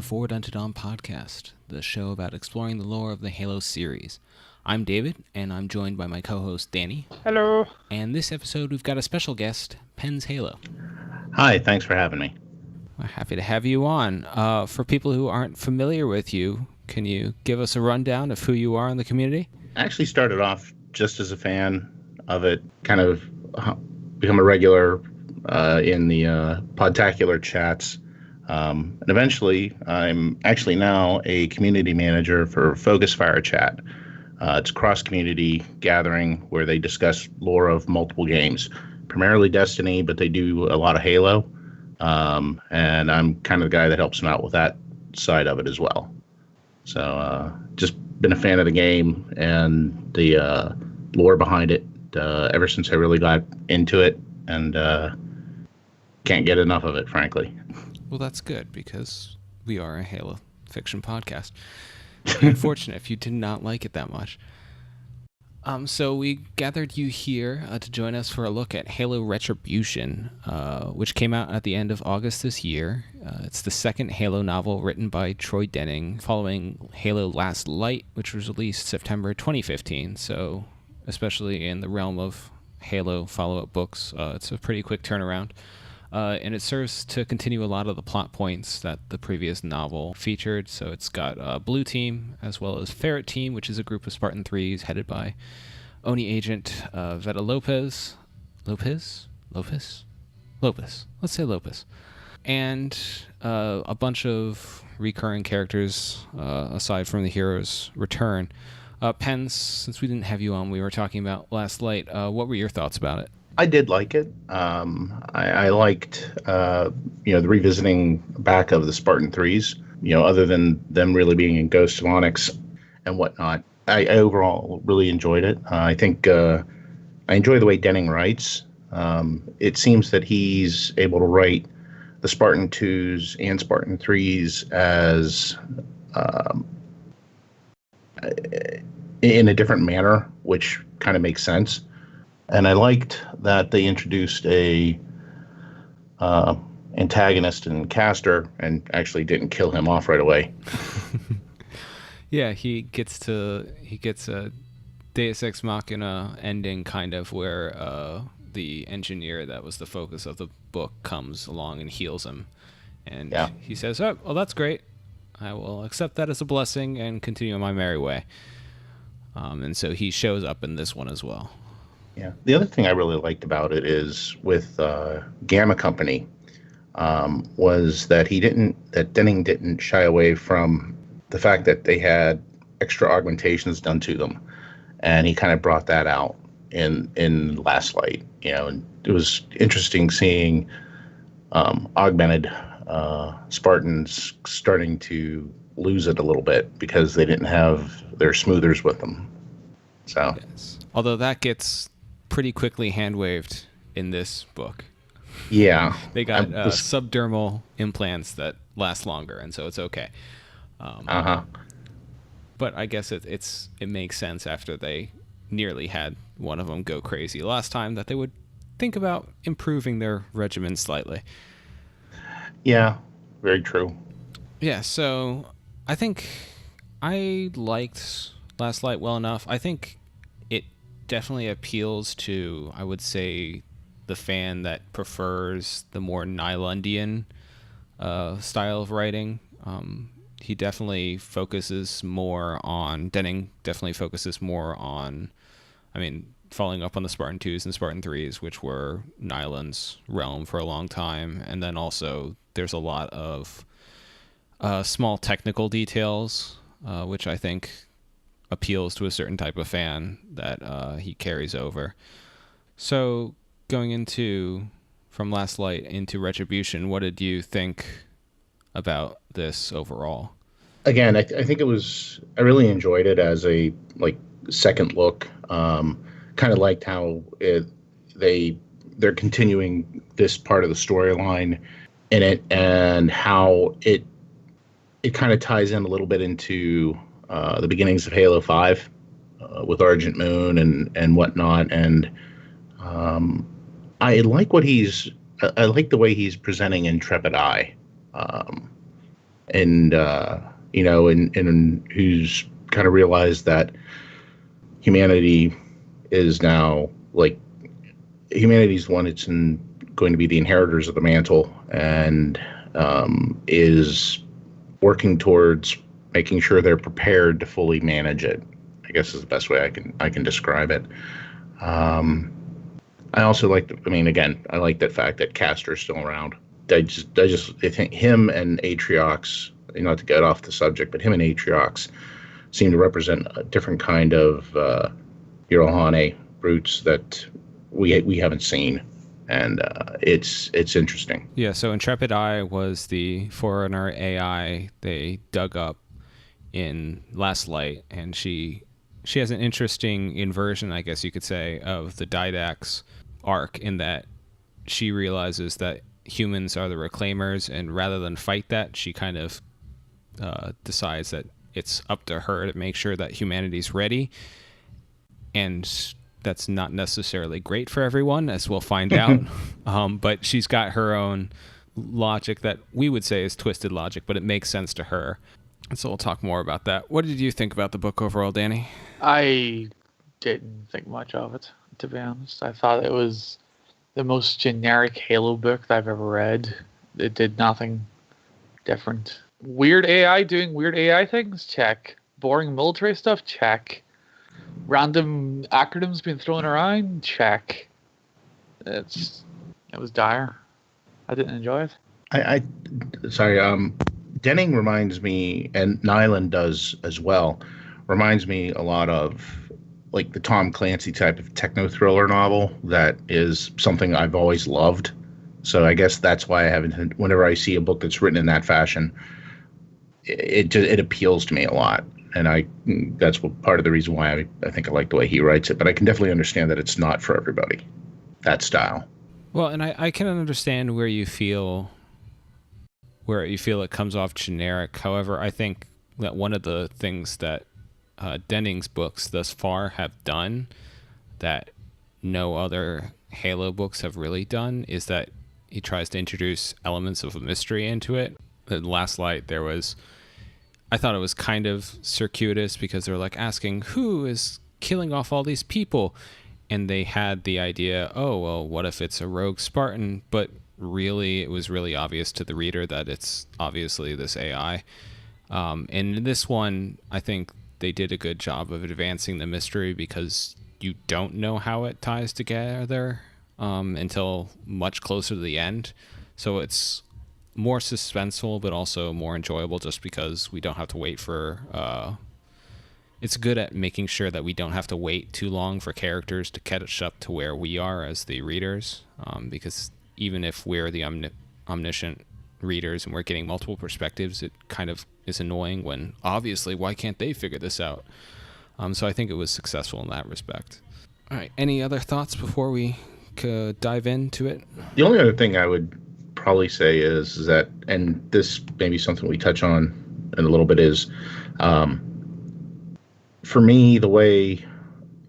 Forward Unto Dawn podcast, the show about exploring the lore of the Halo series. I'm David, and I'm joined by my co-host, Dani. Hello. And this episode, we've got a special guest, Penn's Halo. Hi, thanks for having me. We're happy to have you on. For people who aren't familiar with you, can you give us a rundown of who you are in the community? I actually started off just as a fan of it, kind of become a regular in the podtacular chats. And eventually, I'm actually now a community manager for Focus Fire Chat. It's a cross-community gathering where they discuss lore of multiple games, primarily Destiny, but they do a lot of Halo. And I'm kind of the guy that helps them out with that side of it as well. So just been a fan of the game and the lore behind it ever since I really got into it, and can't get enough of it, frankly. Well, that's good, because we are a Halo fiction podcast. It'd be unfortunate if you did not like it that much. So we gathered you here to join us for a look at Halo Retribution, which came out at the end of August this year. It's the second Halo novel written by Troy Denning, following Halo Last Light, which was released September 2015. So especially in the realm of Halo follow-up books, it's a pretty quick turnaround. And it serves to continue a lot of the plot points that the previous novel featured. So it's got Blue Team as well as Ferret Team, which is a group of Spartan 3s headed by Oni agent Veta Lopez. Lopez? Let's say Lopez. And a bunch of recurring characters aside from the hero's return. Pens, since we didn't have you on, we were talking about Last Light. What were your thoughts about it? I did like it. I liked, the revisiting back of the Spartan 3s, other than them really being in Ghost of Onyx and whatnot. I overall really enjoyed it. I think I enjoy the way Denning writes. It seems that he's able to write the Spartan 2s and Spartan 3s as in a different manner, which kind of makes sense. And I liked that they introduced a antagonist in Castor and actually didn't kill him off right away. Yeah, he gets a Deus Ex Machina ending, kind of, where the engineer that was the focus of the book comes along and heals him. And he says, "Oh, well, that's great. I will accept that as a blessing and continue on my merry way." And so he shows up in this one as well. Yeah. The other thing I really liked about it is with Gamma Company was that Denning didn't shy away from the fact that they had extra augmentations done to them, and he kind of brought that out in Last Light. And it was interesting seeing augmented Spartans starting to lose it a little bit because they didn't have their smoothers with them. So, yes. Although that gets pretty quickly hand-waved in this book. Yeah. They got subdermal implants that last longer, and so it's okay. But I guess it makes sense after they nearly had one of them go crazy last time that they would think about improving their regimen slightly. Yeah, very true. Yeah, so I think I liked Last Light well enough. I think it definitely appeals to, I would say, the fan that prefers the more Nylundian style of writing. He definitely focuses more on, Denning definitely focuses more on, following up on the Spartan 2s and Spartan 3s, which were Nylund's realm for a long time. And then also there's a lot of small technical details, which I think appeals to a certain type of fan that he carries over. So going from Last Light into Retribution, what did you think about this overall? Again, I think I really enjoyed it as a second look. Kind of liked how they're continuing this part of the storyline in it, and how it kind of ties in a little bit into the beginnings of Halo 5 with Argent Moon and whatnot. And I like the way he's presenting Intrepid Eye. and and who's kind of realized that humanity is now like humanity's the one that's going to be the inheritors of the mantle, and is working towards making sure they're prepared to fully manage it. I guess is the best way I can describe it. I also like I like that fact that Castor's still around. I think him and Atriox, not to get off the subject, but him and Atriox seem to represent a different kind of Eurohane roots that we haven't seen, and it's interesting. Yeah, so Intrepid Eye was the Forerunner AI they dug up in Last Light, and she has an interesting inversion, I guess you could say, of the Didax arc, in that she realizes that humans are the reclaimers, and rather than fight that, she kind of decides that it's up to her to make sure that humanity's ready. And that's not necessarily great for everyone, as we'll find out. But she's got her own logic that we would say is twisted logic, but it makes sense to her. And so we'll talk more about that. What did you think about the book overall, Danny? I didn't think much of it, to be honest. I thought it was the most generic Halo book that I've ever read. It did nothing different. Weird AI doing weird AI things? Check. Boring military stuff? Check. Random acronyms being thrown around? Check. It was dire. I didn't enjoy it. Sorry, Denning reminds me, and Nyland does as well, reminds me a lot of like the Tom Clancy type of techno thriller novel that is something I've always loved. So I guess that's why I haven't. Whenever I see a book that's written in that fashion, it appeals to me a lot, and that's part of the reason why I think I like the way he writes it. But I can definitely understand that it's not for everybody, that style. Well, and I can understand where you feel it comes off generic. However, I think that one of the things that Denning's books thus far have done that no other Halo books have really done is that he tries to introduce elements of a mystery into it. In Last Light, I thought it was kind of circuitous, because they're like asking who is killing off all these people, and they had the idea, oh well, what if it's a rogue Spartan? But really, it was really obvious to the reader that it's obviously this AI. And in this one, I think they did a good job of advancing the mystery, because you don't know how it ties together until much closer to the end. So it's more suspenseful, but also more enjoyable, just because we don't have to wait for... it's good at making sure that we don't have to wait too long for characters to catch up to where we are as the readers, because even if we're the omniscient readers and we're getting multiple perspectives, it kind of is annoying when, obviously, why can't they figure this out? So I think it was successful in that respect. All right, any other thoughts before we could dive into it? The only other thing I would probably say is that, and this may be something we touch on in a little bit, is for me, the way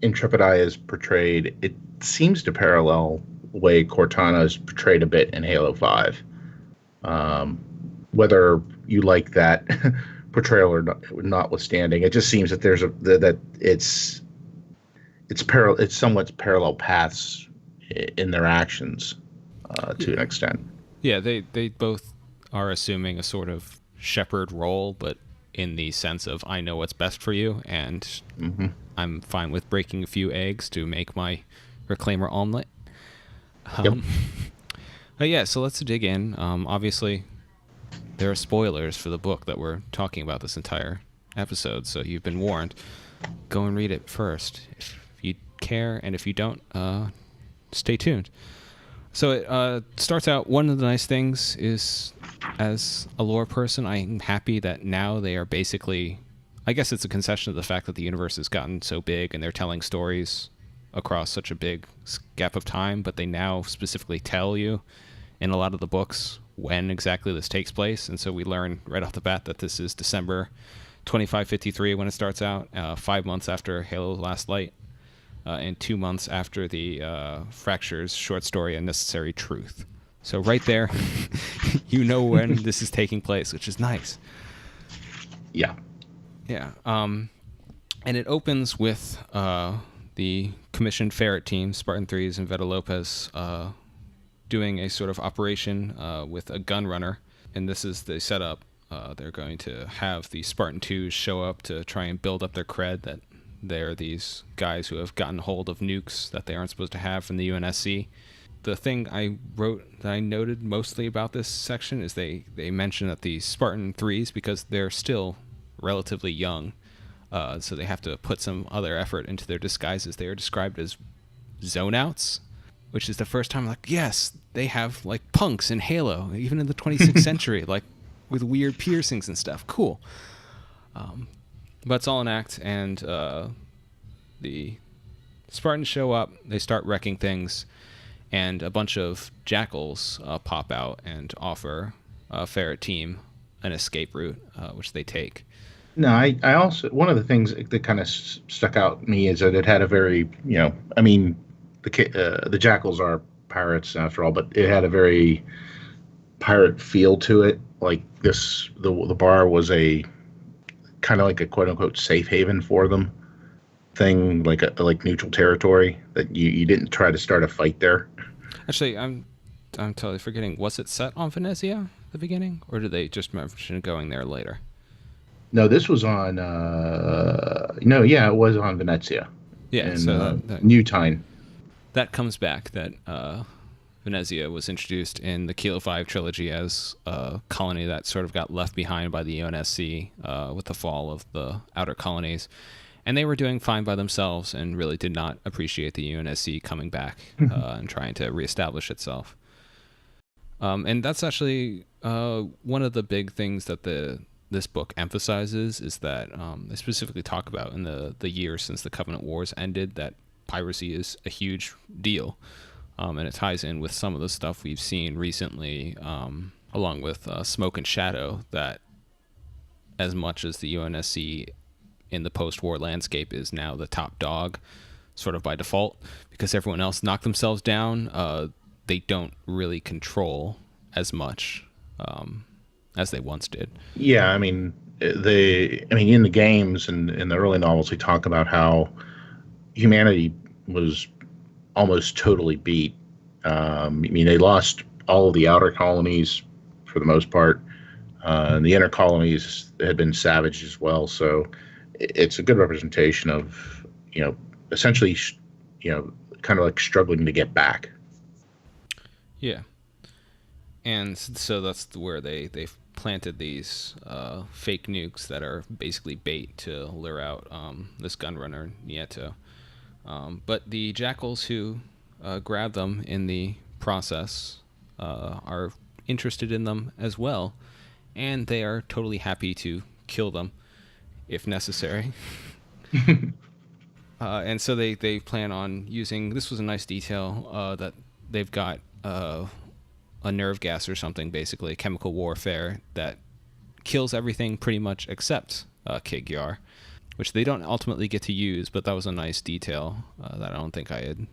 Intrepid Eye is portrayed, it seems to parallel the way Cortana is portrayed a bit in Halo 5. Whether you like that portrayal or not, notwithstanding, it just seems that it's somewhat parallel paths in their actions to an extent. Yeah, they both are assuming a sort of shepherd role, but in the sense of, I know what's best for you, and I'm fine with breaking a few eggs to make my Reclaimer omelet. Yep. But yeah, so let's dig in. Obviously, there are spoilers for the book that we're talking about this entire episode, so you've been warned. Go and read it first if you care, and if you don't, stay tuned. So it starts out, one of the nice things is, as a lore person, I'm happy that now they are basically, I guess it's a concession of the fact that the universe has gotten so big and they're telling stories across such a big gap of time, but they now specifically tell you in a lot of the books when exactly this takes place. And so we learn right off the bat that this is December 2553 when it starts out, 5 months after Halo Last Light, and 2 months after the Fractures short story A Necessary Truth. So right there, you know when this is taking place, which is nice. Yeah. Yeah. And it opens with the commissioned ferret team, Spartan 3s and Veta Lopez, doing a sort of operation with a gun runner. And this is the setup. They're going to have the Spartan 2s show up to try and build up their cred that they're these guys who have gotten hold of nukes that they aren't supposed to have from the UNSC. The thing I wrote that I noted mostly about this section is they mention that the Spartan 3s, because they're still relatively young, so they have to put some other effort into their disguises. They are described as zone outs, which is the first time like, yes, they have like punks in Halo, even in the 26th century, like with weird piercings and stuff. Cool. But it's all an act, and the Spartans show up, they start wrecking things, and a bunch of jackals pop out and offer a ferret team an escape route, which they take. No, I also, one of the things that kind of stuck out to me is that it had a very, I mean, the jackals are pirates after all, but it had a very pirate feel to it. Like the bar was a kind of like a quote unquote safe haven for them thing, like neutral territory that you didn't try to start a fight there. Actually, I'm totally forgetting. Was it set on Venezia at the beginning, or did they just mention going there later? No, this was on. It was on Venezia. Yeah, and, so New Time. That comes back. That Venezia was introduced in the Kilo 5 trilogy as a colony that sort of got left behind by the UNSC with the fall of the outer colonies. And they were doing fine by themselves and really did not appreciate the UNSC coming back and trying to reestablish itself. And that's actually one of the big things that this book emphasizes, is that they specifically talk about in the years since the Covenant Wars ended that piracy is a huge deal. And it ties in with some of the stuff we've seen recently, along with Smoke and Shadow, that as much as the UNSC in the post-war landscape is now the top dog, sort of by default, because everyone else knocked themselves down, they don't really control as much as they once did. Yeah, I mean, in the games and in the early novels, we talk about how humanity was almost totally beat. They lost all of the outer colonies for the most part, and the inner colonies had been savaged as well. So it's a good representation of, essentially, kind of like struggling to get back. Yeah. And so that's where they've planted these fake nukes that are basically bait to lure out this gunrunner, Nieto. But the jackals who grab them in the process are interested in them as well, and they are totally happy to kill them if necessary. And so they plan on using, this was a nice detail, that they've got a nerve gas or something, basically, chemical warfare that kills everything pretty much except Kig Yar, which they don't ultimately get to use, but that was a nice detail that I don't think I had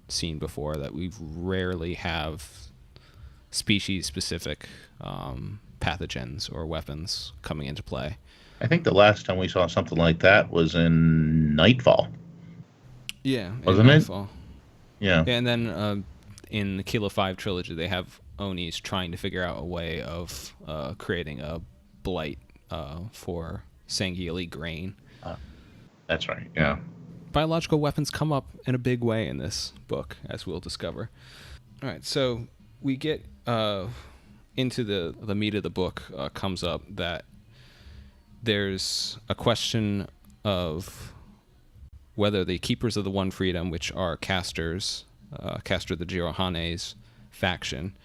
seen before, that we rarely have species-specific pathogens or weapons coming into play. I think the last time we saw something like that was in Nightfall. Yeah, wasn't it? Nightfall. Yeah. And then in the Kilo 5 trilogy, they have Onis trying to figure out a way of creating a blight for Sangheili grain. That's right, yeah. Biological weapons come up in a big way in this book, as we'll discover. All right, so we get into the meat of the book. Comes up that there's a question of whether the Keepers of the One Freedom, which are Castor the Jirohane's faction,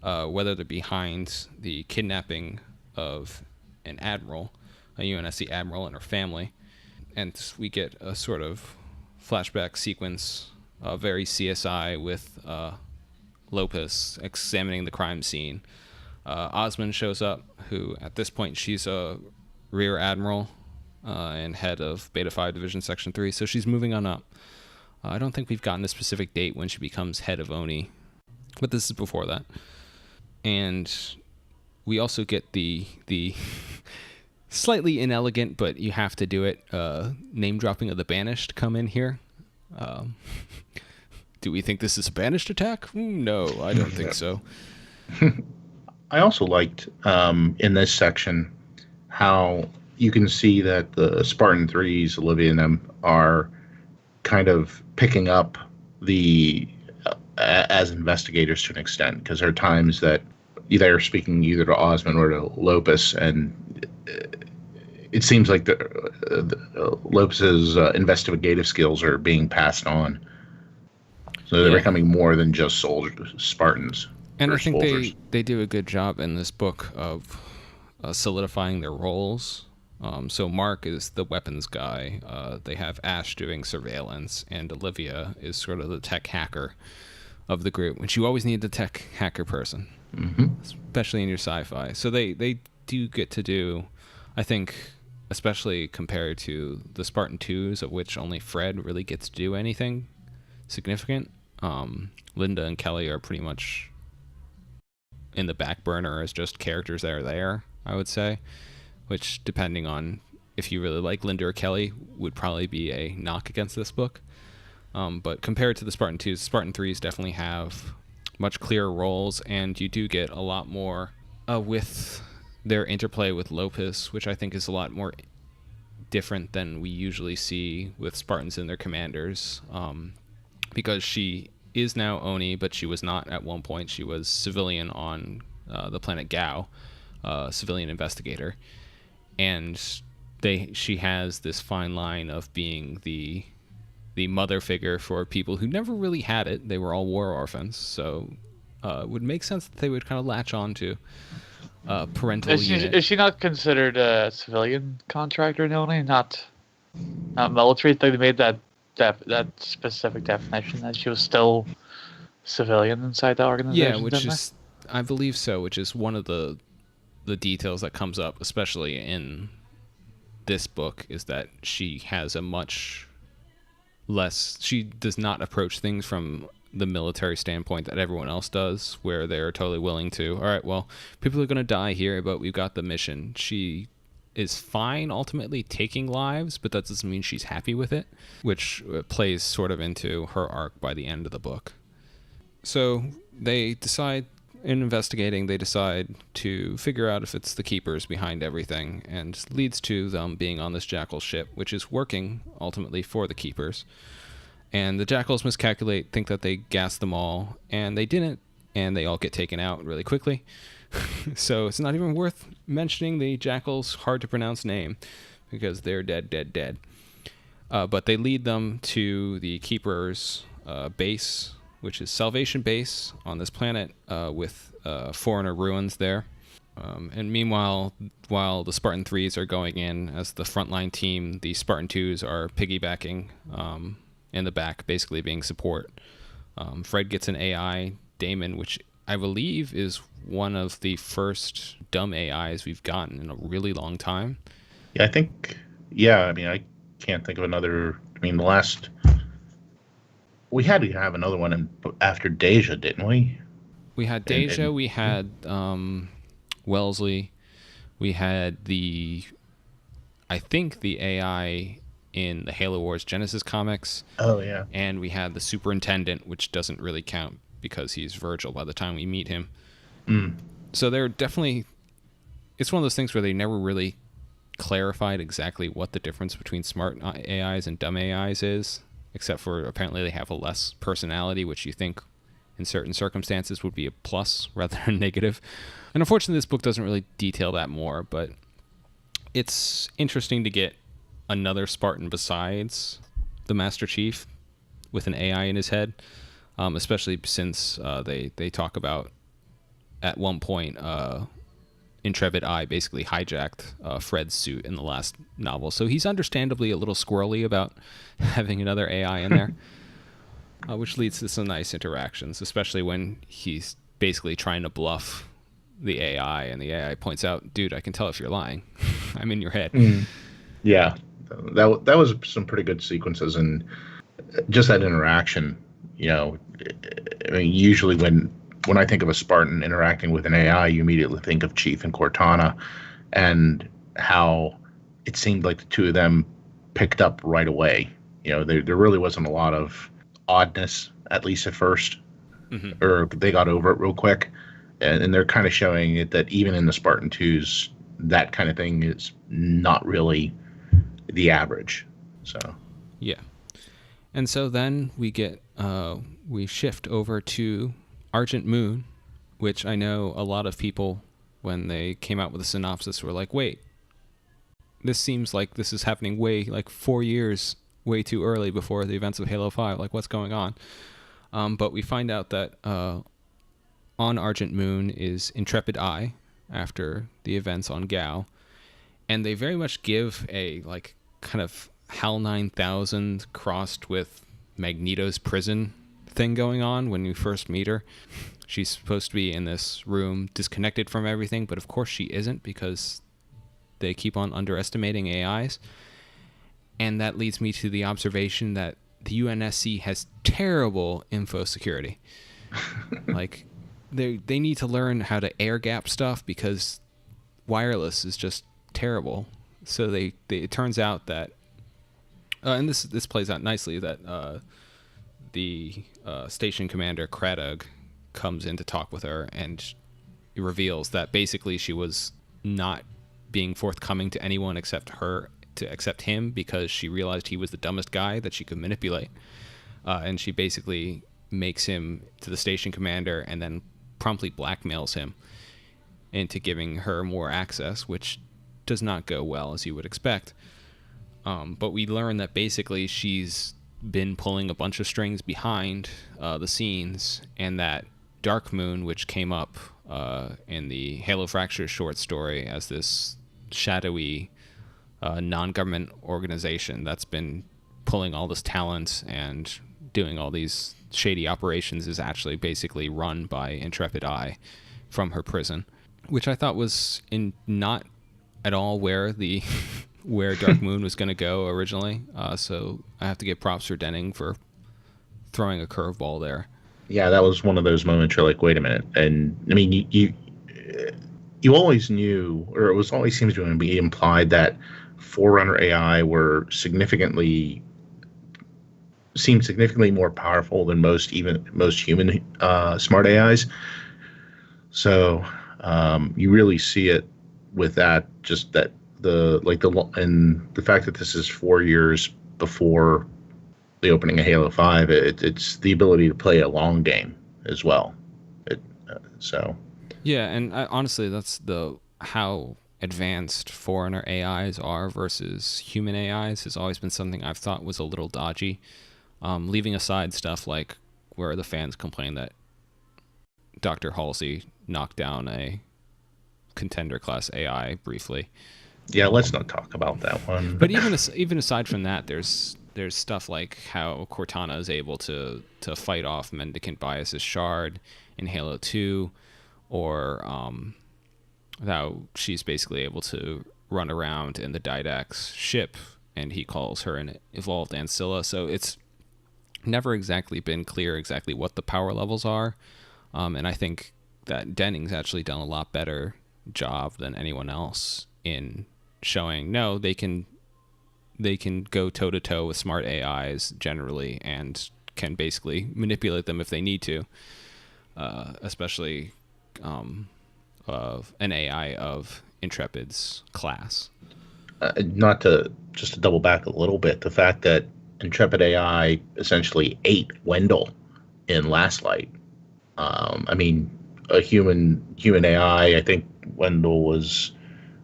whether they're behind the kidnapping of an admiral, a UNSC admiral, and her family. And we get a sort of flashback sequence, very CSI, with Lopez examining the crime scene. Osmond shows up, who at this point she's a rear admiral and head of Beta 5 Division Section 3, so she's moving on up. I don't think we've gotten a specific date when she becomes head of ONI, but this is before that. And we also get the slightly inelegant, but you have to do it, name dropping of the Banished come in here. Do we think this is a Banished attack? No, I don't think so. I also liked in this section how you can see that the Spartan 3s, Olivia and them, are kind of picking up the as investigators to an extent, because there are times that they're speaking either to Osmond or to Lopus, and it seems like the Lopus's investigative skills are being passed on. So they're becoming more than just soldiers, Spartans. And I think they do a good job in this book of solidifying their roles. So Mark is the weapons guy. They have Ash doing surveillance, and Olivia is sort of the tech hacker of the group, which you always need the tech hacker person, especially in your sci-fi. So they do get to do, I think, especially compared to the Spartan 2s, of which only Fred really gets to do anything significant. Linda and Kelly are pretty much in the back burner as just characters that are there, I would say, which, depending on if you really like Linda or Kelly, would probably be a knock against this book. But compared to the Spartan 2s, Spartan 3s definitely have much clearer roles, and you do get a lot more with their interplay with Lopus, which I think is a lot more different than we usually see with Spartans and their commanders, because she is now Oni, but she was not at one point. She was civilian on the planet Gao, civilian investigator, and she has this fine line of being the mother figure for people who never really had it. They were all war orphans, so it would make sense that they would kind of latch on to parental unit. Is she not considered a civilian contractor, Noni? Not military? They made that specific definition that she was still civilian inside the organization. Yeah, which is, I believe so, which is one of the details that comes up, especially in this book, is that she has a much less, she does not approach things from the military standpoint that everyone else does, where they're totally willing to, all right, well, people are going to die here, but we've got the mission. She is fine ultimately taking lives, but that doesn't mean she's happy with it, which plays sort of into her arc by the end of the book. So they decide, in investigating, they decide to figure out if it's the Keepers behind everything, and leads to them being on this Jackal ship, which is working ultimately for the Keepers. And the Jackals miscalculate, think that they gassed them all, and they didn't, and they all get taken out really quickly. So it's not even worth mentioning the Jackal's hard-to-pronounce name, because they're dead. But they lead them to the Keepers' base, which is Salvation Base on this planet, with foreigner ruins there. And meanwhile, while the Spartan 3s are going in as the frontline team, the Spartan 2s are piggybacking in the back, basically being support. Fred gets an AI, Damon, which I believe is one of the first dumb AIs we've gotten in a really long time. Yeah, I think, I mean, I can't think of another, the last, we had to have another one after Deja, didn't we? We had Deja, we had Wellesley, we had I think the AI in the Halo Wars Genesis comics. Oh, yeah. And we had the Superintendent, which doesn't really count because he's Virgil by the time we meet him. So they're definitely, it's one of those things where they never really clarified exactly what the difference between smart AIs and dumb AIs is, except for apparently they have a less personality, which you think in certain circumstances would be a plus rather than a negative. And unfortunately, this book doesn't really detail that more, but it's interesting to get another Spartan besides the Master Chief with an AI in his head, especially since they talk about at one point Intrepid Eye basically hijacked Fred's suit in the last novel, so he's understandably a little squirrely about having another AI in there, which leads to some nice interactions, especially when he's basically trying to bluff the AI, and the AI points out, dude, I can tell if you're lying. I'm in your head. Yeah, that was some pretty good sequences, and just that interaction, usually when when I think of a Spartan interacting with an AI, you immediately think of Chief and Cortana, and how it seemed like the two of them picked up right away. There really wasn't a lot of oddness, at least at first, or they got over it real quick. And they're kind of showing it that even in the Spartan 2s, that kind of thing is not really the average. So yeah. And so then we shift over to Argent Moon, which I know a lot of people, when they came out with a synopsis, were like, wait, this seems like this is happening like 4 years way too early before the events of Halo 5. Like, what's going on? But we find out that on Argent Moon is Intrepid Eye after the events on Gao. And they very much give a like kind of HAL 9000 crossed with Magneto's prison thing going on when you first meet her. She's supposed to be in this room disconnected from everything, but of course she isn't, because they keep on underestimating AIs. And that leads me to the observation that the UNSC has terrible info security. Like, they need to learn how to air gap stuff, because wireless is just terrible. So it turns out that, and this plays out nicely, that the station commander Kradog comes in to talk with her, and it reveals that basically she was not being forthcoming to anyone except him, because she realized he was the dumbest guy that she could manipulate. And she basically makes him to the station commander and then promptly blackmails him into giving her more access, which does not go well, as you would expect. But we learn that basically she's been pulling a bunch of strings behind the scenes, and that Dark Moon, which came up in the Halo Fracture short story as this shadowy non-government organization that's been pulling all this talent and doing all these shady operations, is actually basically run by Intrepid Eye from her prison, which I thought was not at all where Dark Moon was going to go originally. So I have to give props for Denning for throwing a curveball there. Yeah, that was one of those moments you're like, wait a minute. And I mean, you always knew, or it was always seems to be implied, that Forerunner AI seemed significantly more powerful than most human smart AIs. So you really see it with that, just that and the fact that this is 4 years before the opening of Halo 5, it's the ability to play a long game as well. Yeah, and honestly, that's how advanced Forerunner AIs are versus human AIs has always been something I've thought was a little dodgy. Leaving aside stuff like where the fans complain that Dr. Halsey knocked down a contender class AI briefly. Yeah, let's not talk about that one. But even aside from that, there's stuff like how Cortana is able to fight off Mendicant Bias's shard in Halo 2, or how she's basically able to run around in the Didact's ship, and he calls her an evolved Ancilla. So it's never exactly been clear exactly what the power levels are. And I think that Denning's actually done a lot better job than anyone else in showing, no, they can go toe-to-toe with smart AIs generally, and can basically manipulate them if they need to, especially of an AI of Intrepid's class. Just to double back a little bit, the fact that Intrepid AI essentially ate Wendell in Last Light. I mean, a human AI, I think Wendell was,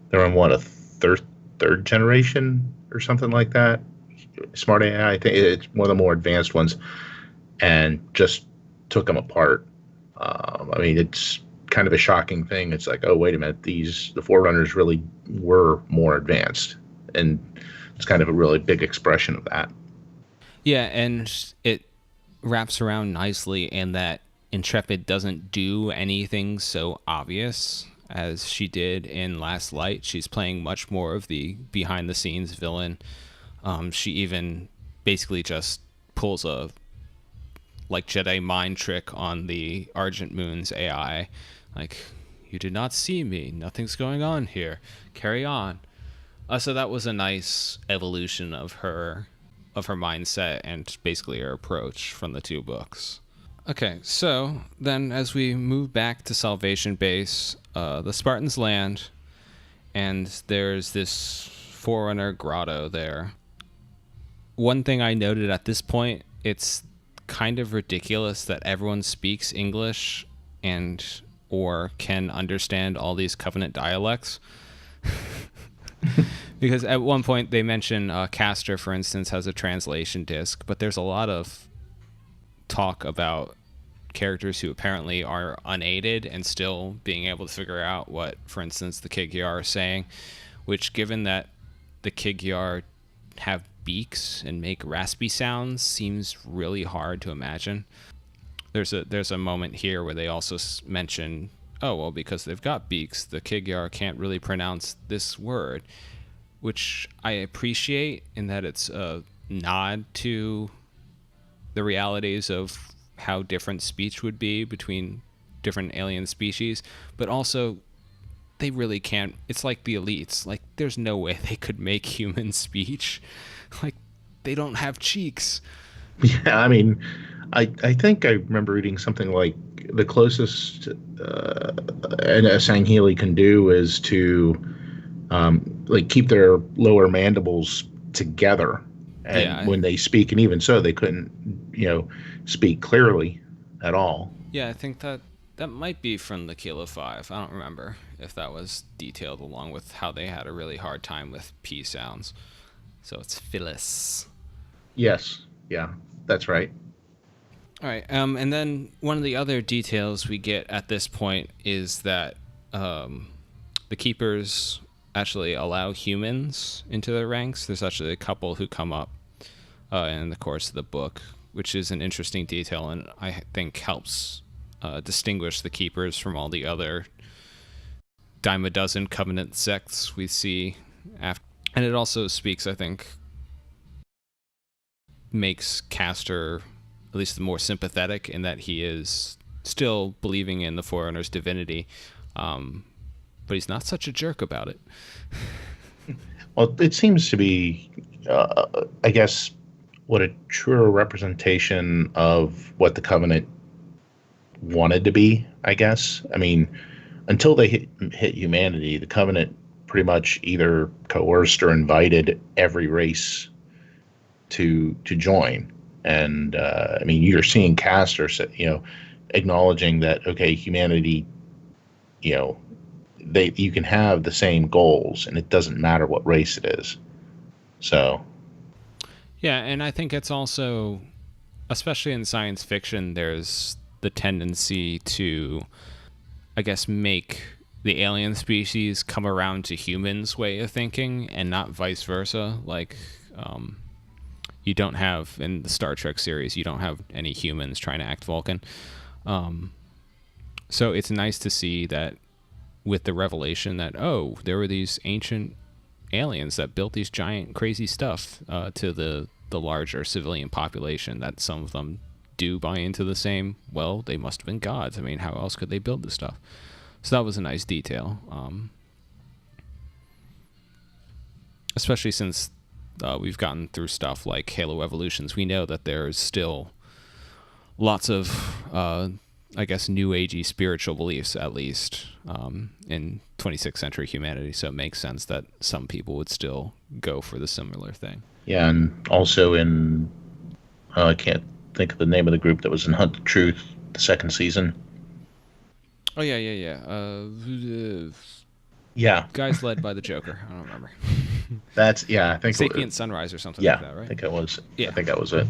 they're on what, a third generation or something like that. Smart AI, I think it's one of the more advanced ones, and just took them apart. I mean, it's kind of a shocking thing. It's like, oh, wait a minute, the Forerunners really were more advanced, and it's kind of a really big expression of that. Yeah, and it wraps around nicely in that Intrepid doesn't do anything so obvious as she did in Last Light. She's playing much more of the behind-the-scenes villain. She even basically just pulls a like Jedi mind trick on the Argent Moon's AI, like, you did not see me, nothing's going on here, carry on. So that was a nice evolution of her mindset and basically her approach from the two books. Okay, so then as we move back to Salvation Base, the Spartans land, and there's this Forerunner grotto there. One thing I noted at this point, it's kind of ridiculous that everyone speaks English and or can understand all these Covenant dialects. Because at one point they mention Castor, for instance, has a translation disc, but there's a lot of talk about characters who apparently are unaided and still being able to figure out what, for instance, the Kig-Yar are saying, which, given that the Kig-Yar have beaks and make raspy sounds, seems really hard to imagine. There's a moment here where they also mention, oh, well, because they've got beaks, the Kig-Yar can't really pronounce this word, which I appreciate in that it's a nod to the realities of how different speech would be between different alien species, but also they really can't. It's like the elites. Like, there's no way they could make human speech. Like, they don't have cheeks. Yeah, I mean, I think I remember reading something like the closest a Sangheili can do is to like keep their lower mandibles together, and when they speak, and even so, they couldn't, speak clearly at all. Yeah, I think that might be from the Kilo 5. I don't remember if that was detailed along with how they had a really hard time with P sounds. So it's Phyllis. Yes. Yeah, that's right. All right. And then one of the other details we get at this point is that the Keepers actually allow humans into their ranks. There's actually a couple who come up in the course of the book, which is an interesting detail, and I think helps distinguish the Keepers from all the other dime a dozen Covenant sects we see after. And it also speaks, I think, makes Castor at least more sympathetic in that he is still believing in the Forerunner's divinity, but he's not such a jerk about it. Well, it seems to be, I guess, what a truer representation of what the Covenant wanted to be, I guess. I mean, until they hit humanity, the Covenant pretty much either coerced or invited every race to join. And I mean, you're seeing Castor, acknowledging that, okay, humanity, you can have the same goals, and it doesn't matter what race it is. So, yeah, and I think it's also, especially in science fiction, there's the tendency to, I guess, make the alien species come around to humans' way of thinking and not vice versa. Like, you don't have, in the Star Trek series, you don't have any humans trying to act Vulcan. So it's nice to see that with the revelation that, oh, there were these ancient aliens that built these giant crazy stuff to the larger civilian population, that some of them do buy into the same, well, they must have been gods. I mean, how else could they build this stuff? So that was a nice detail. Especially since we've gotten through stuff like Halo Evolutions, we know that there's still lots of, I guess, new agey spiritual beliefs, at least, in 26th century humanity. So it makes sense that some people would still go for the similar thing. Yeah, and also in, I can't think of the name of the group that was in Hunt the Truth, the second season. Oh, yeah. Yeah. Guys led by the Joker. I don't remember. That's, yeah, I think Sapient Sunrise or something like that, right? I think it was. Yeah. I think that was it.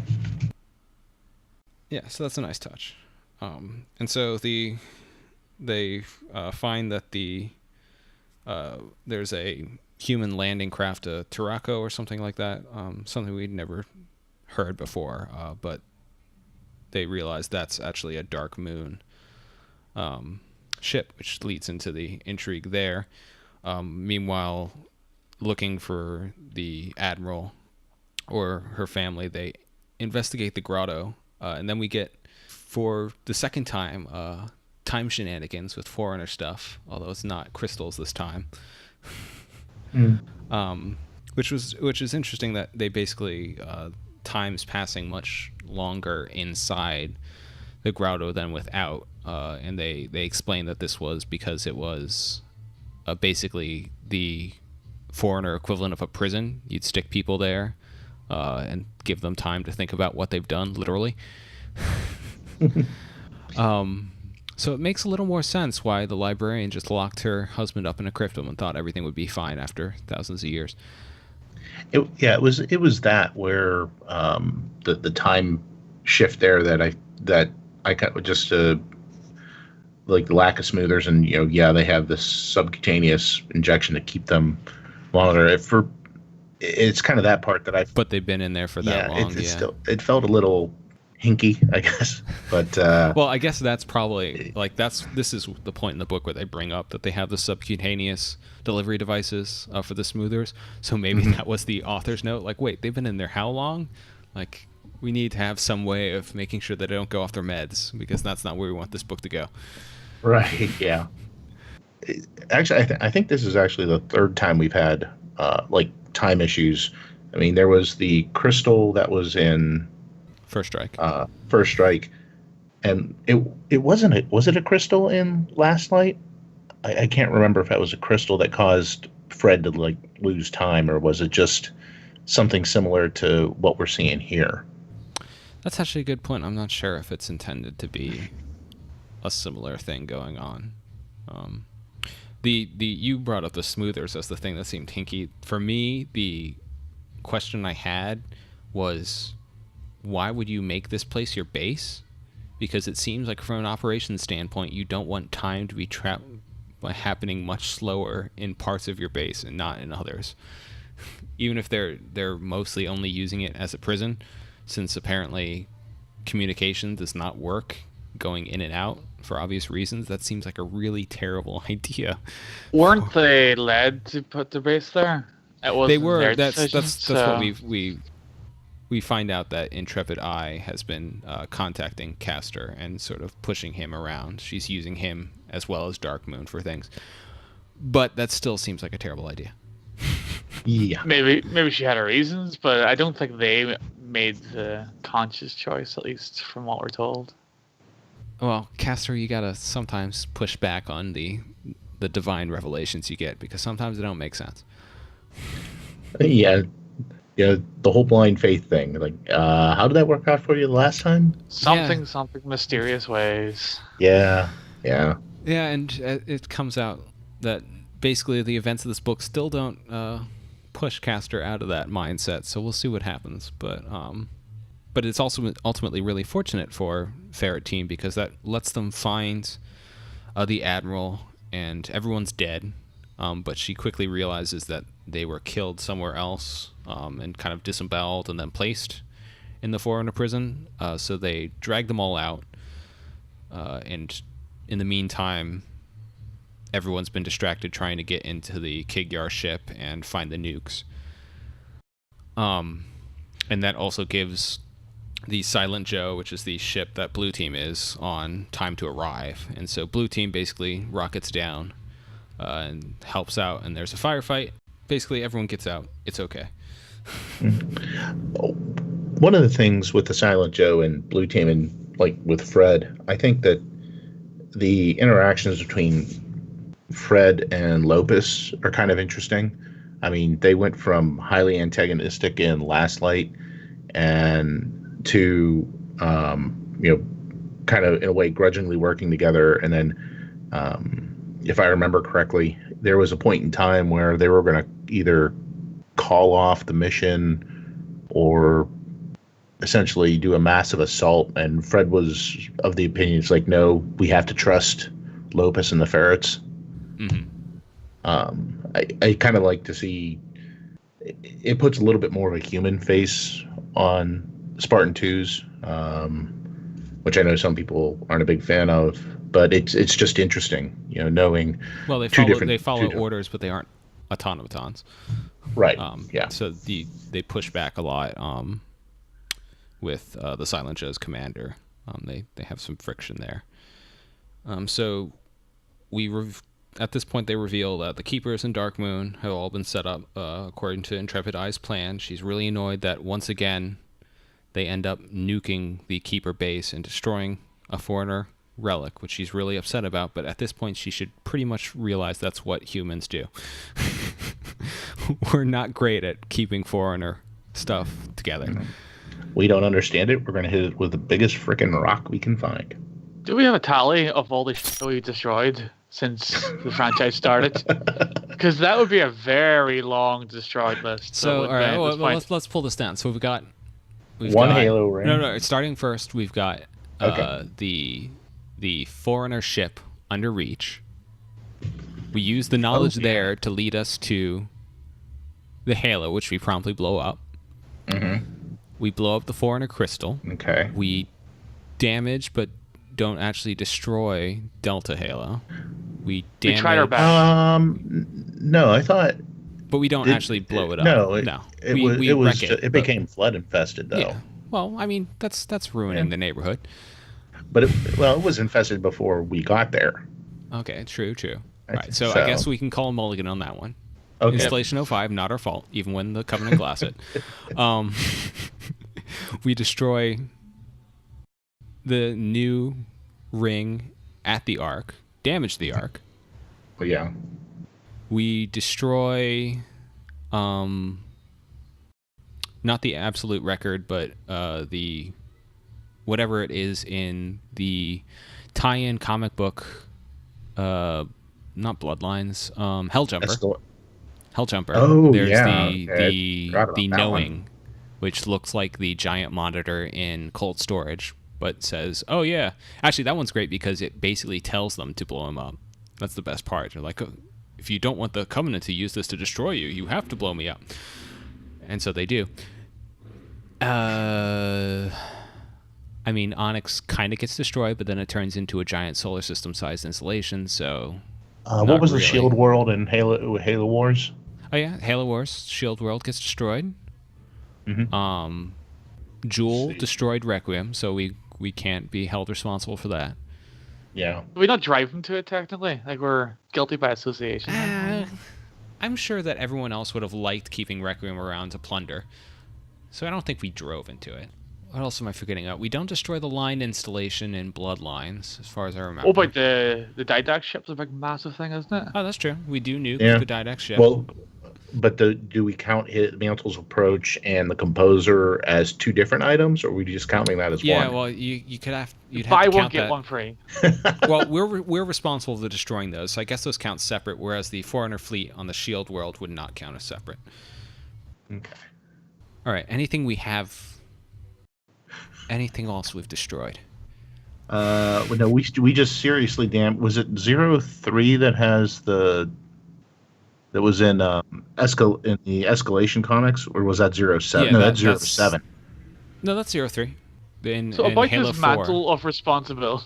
Yeah, so that's a nice touch. And so they find that there's a human landing craft, a Turaco or something like that, something we'd never heard before, but they realize that's actually a Dark Moon ship, which leads into the intrigue there. Meanwhile, looking for the Admiral or her family, they investigate the grotto And then we get, for the second time, time shenanigans with Foreigner stuff, although it's not crystals this time. Which is interesting that they basically time's passing much longer inside the grotto than without, and they explain that this was because it was basically the Foreigner equivalent of a prison. You'd stick people there and give them time to think about what they've done, literally. So it makes a little more sense why the librarian just locked her husband up in a cryptum and thought everything would be fine after thousands of years. It was that where the time shift there that I just like the lack of smoothers, and they have this subcutaneous injection to keep them longer. It's kind of that part that But they've been in there for that long. Still, it felt a little hinky, I guess. But well, I guess that's probably this is the point in the book where they bring up that they have the subcutaneous delivery devices for the smoothers. So maybe that was the author's note. Like, wait, they've been in there how long? Like, we need to have some way of making sure that they don't go off their meds, because that's not where we want this book to go. Right. Yeah. Actually, I think this is actually the third time we've had time issues. I mean, there was the crystal that was in First Strike. First Strike, and it wasn't. Was it a crystal in Last Light? I can't remember if that was a crystal that caused Fred to lose time, or was it just something similar to what we're seeing here? That's actually a good point. I'm not sure if it's intended to be a similar thing going on. You brought up the smoothers as the thing that seemed hinky. For me, the question I had was, why would you make this place your base? Because it seems like from an operations standpoint, you don't want time to be trapped by happening much slower in parts of your base and not in others. Even if they're mostly only using it as a prison, since apparently communication does not work going in and out for obvious reasons, that seems like a really terrible idea. Weren't they led to put the base there? They were. That's so. what we find out, that Intrepid Eye has been contacting Castor and sort of pushing him around. She's using him as well as Dark Moon for things, but that still seems like a terrible idea. Yeah, maybe she had her reasons, but I don't think they made the conscious choice, at least from what we're told. Well, Castor, you gotta sometimes push back on the divine revelations you get, because sometimes they don't make sense. Yeah, the whole blind faith thing. How did that work out for you the last time? Something mysterious ways. Yeah. And it comes out that basically the events of this book still don't push Castor out of that mindset. So we'll see what happens. But it's also ultimately really fortunate for Ferret Team, because that lets them find the Admiral, and everyone's dead. But she quickly realizes that they were killed somewhere else, and kind of disemboweled and then placed in the Foreigner prison. So they drag them all out. And in the meantime, everyone's been distracted trying to get into the Kigyar ship and find the nukes. And that also gives the Silent Joe, which is the ship that Blue Team is on, time to arrive. And so Blue Team basically rockets down and helps out, and there's a firefight. Basically, everyone gets out. It's okay. One of the things with the Silent Joe and Blue Team, and with Fred, I think that the interactions between Fred and Lopus are kind of interesting. I mean, they went from highly antagonistic in Last Light and to kind of in a way grudgingly working together, and then if I remember correctly, there was a point in time where they were going to either call off the mission or essentially do a massive assault, and Fred was of the opinion, it's no, we have to trust Lopus and the ferrets. Mm-hmm. I kind of like to see it puts a little bit more of a human face on Spartan 2s, which I know some people aren't a big fan of, but it's just interesting, knowing. Well, they follow orders, but they aren't automatons. Right. Yeah. So they push back a lot. with the Silent Joe's commander. They have some friction there. So at this point, they reveal that the Keepers and Dark Moon have all been set up according to Intrepid Eye's plan. She's really annoyed that once again they end up nuking the Keeper base and destroying a Foreigner relic, which she's really upset about. But at this point, she should pretty much realize that's what humans do. We're not great at keeping Foreigner stuff together. Mm-hmm. We don't understand it. We're going to hit it with the biggest frickin' rock we can find. Do we have a tally of all the shit we destroyed since the franchise started? Because that would be a very long destroyed list. So all right, well, let's pull this down. So we've got Halo ring. No. Starting first, we've got the Foreigner ship under Reach. We use the knowledge there to lead us to the Halo, which we promptly blow up. Mm-hmm. We blow up the Foreigner crystal. Okay. We damage but don't actually destroy Delta Halo. We tried our best. No, I thought. But we don't actually blow it up. No, it became flood infested though. Yeah. Well, I mean that's ruining the neighborhood. But it was infested before we got there. Okay, true. Right, so I guess we can call a mulligan on that one. Okay. Installation 05, not our fault, even when the Covenant glass it. We destroy the new ring at the Ark, damage the Ark. Yeah. We destroy, not the absolute record, but the whatever it is in the tie-in comic book, not Bloodlines, Helljumper. Helljumper. Oh, There's yeah. the knowing, which looks like the giant monitor in cold storage, but says, "Oh yeah." Actually, that one's great because it basically tells them to blow him up. That's the best part. They're like, "If you don't want the Covenant to use this to destroy you, you have to blow me up." And so they do. I mean, Onyx kind of gets destroyed, but then it turns into a giant solar system-sized installation. So, what was the Shield World in Halo Wars? Oh yeah, Halo Wars. Shield World gets destroyed. Mm-hmm. Jewel destroyed Requiem, so we can't be held responsible for that. Yeah. Did we not drive them to it technically? Like we're guilty by association. I'm sure that everyone else would have liked keeping Requiem around to plunder, so I don't think we drove into it. What else am I forgetting? We don't destroy the line installation in Bloodlines, as far as I remember. Oh, but the Didact ship's a big massive thing, isn't it? Oh, that's true. We do nuke the Didact ship. Well, but do we count Mantle's approach and the Composer as two different items, or are we just counting that as one? Yeah, well, you'd have to buy count one, get that. one free. Well, we're responsible for destroying those, so I guess those count separate, whereas the Foreigner fleet on the Shield World would not count as separate. Okay. All right, anything else we've destroyed? No, we just seriously was it 03 that has that was in the Escalation comics, or was that 07? Yeah, no, that's 07. No, that's 03. In about Halo this 4. mantle of responsibility.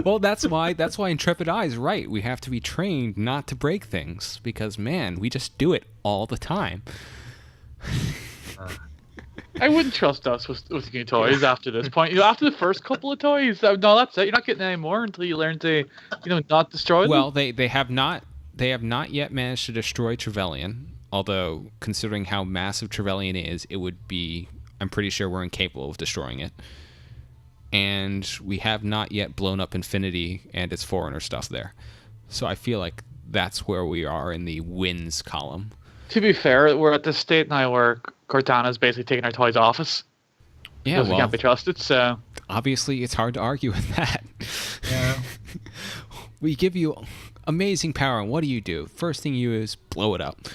Well, that's why Intrepid Eye is right. We have to be trained not to break things because, man, we just do it all the time. I wouldn't trust us with new toys after this point. After the first couple of toys, no, that's it. You're not getting any more until you learn to, not destroy them. Well, they have not yet managed to destroy Trevelyan. Although, considering how massive Trevelyan is, I'm pretty sure we're incapable of destroying it. And we have not yet blown up Infinity and its Foreigner stuff there. So I feel like that's where we are in the wins column. To be fair, we're at this state now where Cortana's basically taking our toys off us. Yeah, because we can't be trusted, so... Obviously, it's hard to argue with that. Yeah. We give you amazing power, and what do? First thing you do is blow it up.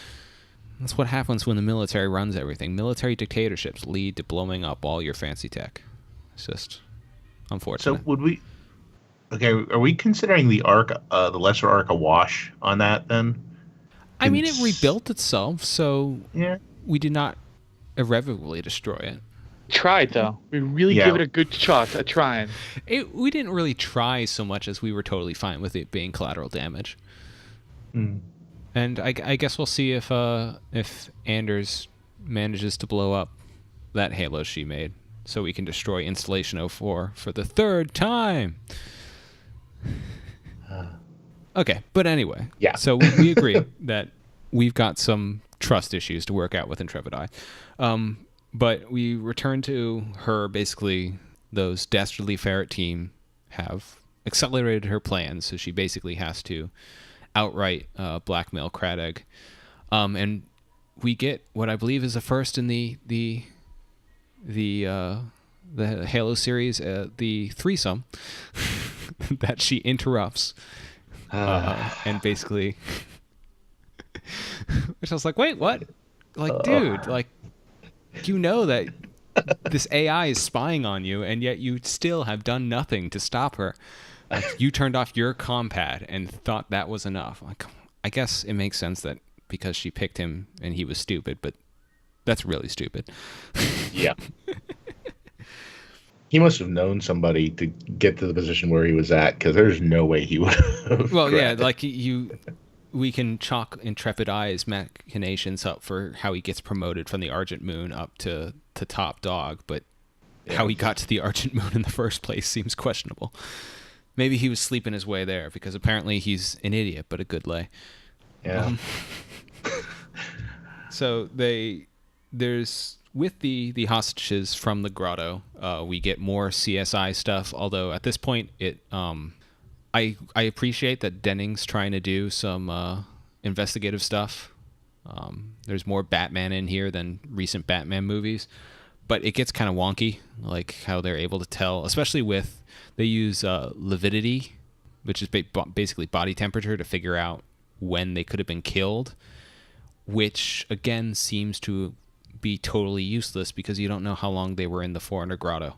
That's what happens when the military runs everything. Military dictatorships lead to blowing up all your fancy tech. It's just unfortunate. So would we... Okay, are we considering the Ark, the Lesser Ark, a wash on that, then? I mean, it rebuilt itself, so yeah. We did not irrevocably destroy it. Tried, though. We really give it a good shot at trying. We didn't really try so much as we were totally fine with it being collateral damage. Mm. And I guess we'll see if Anders manages to blow up that Halo she made, so we can destroy Installation 04 for the third time. Okay, but anyway. Yeah. So we agree that we've got some trust issues to work out with Intrepid Eye. But we return to her. Basically, those dastardly ferret team have accelerated her plans, so she basically has to outright blackmail Craddock. And we get what I believe is the first in the Halo series, the threesome that she interrupts, and basically, which I was like, wait, what? Like, dude, like, you know that this AI is spying on you, and yet you still have done nothing to stop her. Like, you turned off your compad and thought that was enough. Like, I guess it makes sense that because she picked him and he was stupid, but that's really stupid. Yeah. He must have known somebody to get to the position where he was at, because there's no way he would have. Well, yeah, like we can chalk Intrepid Eye's machinations up for how he gets promoted from the Argent Moon up to top dog, but how he got to the Argent Moon in the first place seems questionable. Maybe he was sleeping his way there, because apparently he's an idiot, but a good lay. Yeah. So there's with the hostages from the grotto, we get more CSI stuff. Although at this point, I appreciate that Denning's trying to do some investigative stuff. There's more Batman in here than recent Batman movies, but it gets kind of wonky, like how they're able to tell, especially with they use lividity, which is basically body temperature, to figure out when they could have been killed, which again seems to be totally useless because you don't know how long they were in the Forerunner grotto,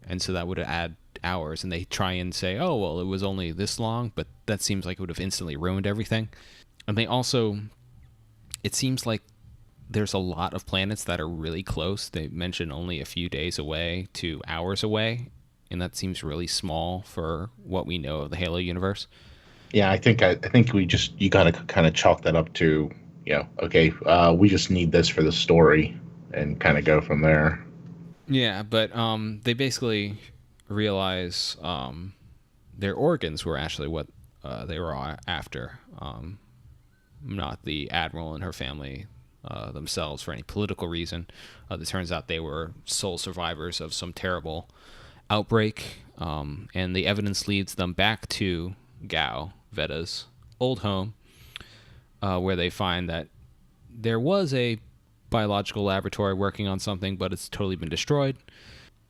and so that would add hours. And they try and say, oh well, it was only this long, but that seems like it would have instantly ruined everything. And they also, it seems like there's a lot of planets that are really close. They mention only a few days away to hours away, and that seems really small for what we know of the Halo universe. Yeah, I think you gotta kind of chalk that up to, okay, we just need this for the story, and kind of go from there. Yeah, but they basically realize their organs were actually what they were after, not the Admiral and her family themselves for any political reason. It turns out they were sole survivors of some terrible outbreak, and the evidence leads them back to Gao, Veda's old home, where they find that there was a biological laboratory working on something, but it's totally been destroyed.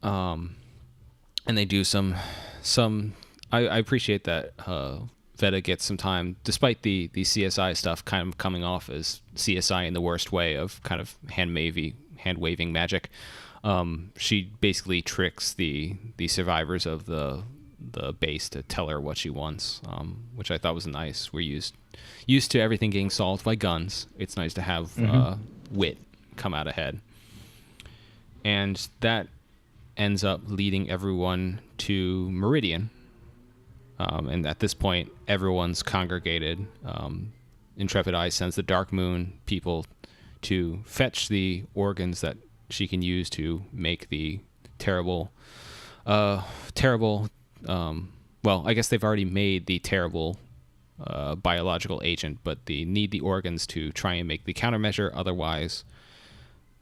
And they do some I appreciate that Veda gets some time, despite the CSI stuff kind of coming off as CSI in the worst way of kind of hand-waving magic. She basically tricks the survivors of the base to tell her what she wants, which I thought was nice. We're used to everything getting solved by guns. It's nice to have wit come out ahead. And that ends up leading everyone to Meridian. And at this point, everyone's congregated. Intrepid Eye sends the Dark Moon people to fetch the organs that she can use to make the terrible, well, I guess they've already made the terrible biological agent, but they need the organs to try and make the countermeasure. Otherwise,